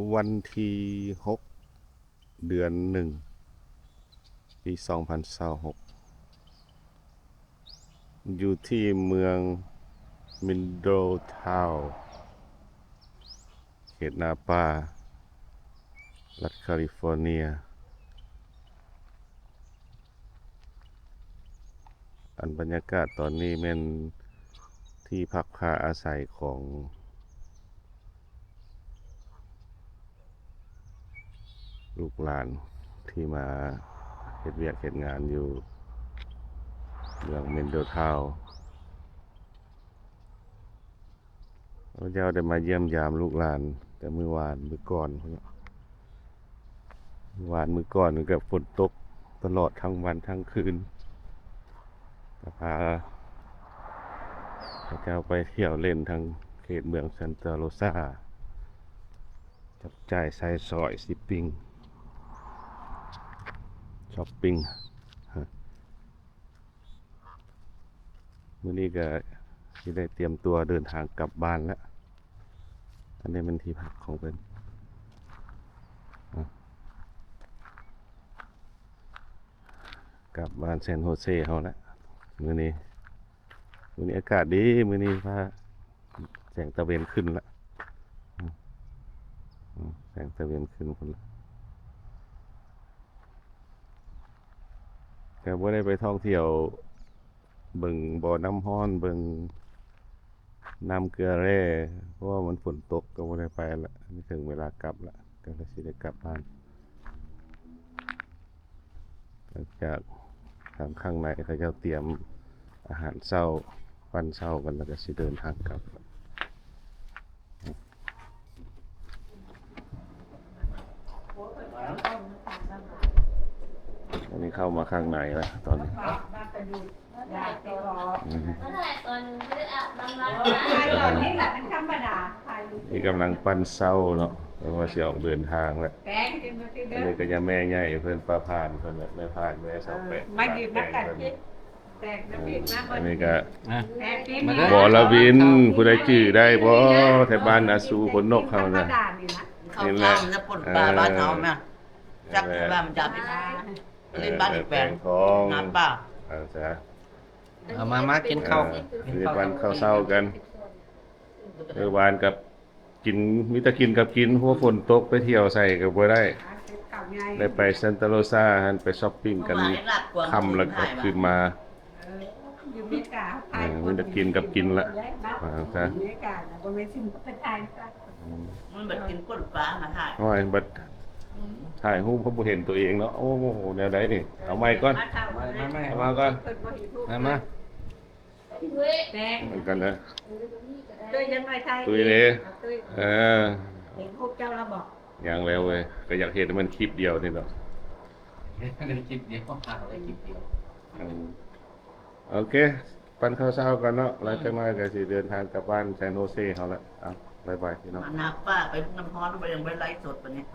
วันที่6เดือน1ปี2026อยู่ที่เมืองมินโดทาวน์เขตนาปารัฐแคลิฟอร์เนียบรรยากาศตอนนี้เป็นที่พักผ้าอาศัยของลูกหลานที่มาเฮ็ดเวียกเฮ็ดงานอยู่เมืองมินโดทาวน์พระเจ้าได้มาเยี่ยมยามลูกหลานแต่มื้อวานมื้อก่อนกับฝนตกตลอดทั้งวันทั้งคืนก็พาพระเจ้าไปเที่ยวเล่นทางเขตเมืองซันตาโรซาจับจ่ายใช้สอยช้อปปิ้งมื้อนี้ก็สิได้เตรียมตัวเดินทางกลับบ้านแล้วอันนี้เป็นที่พักของเพิ่นกลับบ้านเซนโฮเซเฮาแล้วมื้อนี้อากาศดีมื้อนี้พาแสงตะเวนขึ้นแล้วแสงตะเวนขึ้นพุ่นละแต่บ่ได้ไปท่องเที่ยวเบิ่งบ่อน้ำร้อนเบิ่งน้ำเกลือแร่เพราะว่ามันฝนตกก็บ่ได้ไปละนี่ถึงเวลากลับละก็เลยสิได้กลับบ้านหลังจากทางข้างในเขาจะเตรียมอาหารเช้าปันเช้ากันแล้วก็สิเดินทางกลับอันนี้เข้ามาข้างในแล้วตอนนี้นี่กำลังปั้นเศร้าเนาะเพราะว่าสิออกเดินทางแล้วอันนี้ก็จะแม่ใหญ่เพิ่นป้าพานเพิ่นแม่พานแม่เสาแปะมาดีนักกันอันนี้ก็บ่ละวินผู้ใดจื้อได้บ่แถวบ้านอาสูขนนกเฮาน่ะเขาทำจะปนปลาบ้านเขาแม่จับบ้านมันจับเล่นบ้านแปลงน้ำป่าจ้ะเอามากินข้าวมีวันข้าวเช้ากันเมื่อวานกับกินมีแต่กินกับกินหัวฝนตกไปเที่ยวใส่ก็บ่ได้ไปซันตาโรซาหันไปช้อปปิ้งกันค่ำแล้วก็คืนมามีแต่กินกับกินละจ้ะมันแบบกินก้นปลามาถ่ายห้อยบัดถ่ายรูปเขาบ่เห็นตัวเองเนาะโอ้โหแนวใดนี่เอาไมค์ก่อนเอามาก่อนมาเหมือนกันนะตุ้ยยังไงไทยตุ้ยเด้เห็นพวกเจ้าแล้วบอกอย่างแล้วเว้ยก็อยากเห็นมันคลิปเดียวนี่เนาะเป็นคลิปเดียวพาได้คลิปเดียวโอเคปันข้าวเช้ากันเนาะแล้วจังหน่อยก็สิเดินทางกลับบ้านซานโฮเซเฮาละบ๊ายบายพี่น้องมานับป้าไปน้ำฮ้อนไปยังไปไล่สดปะเนี่ย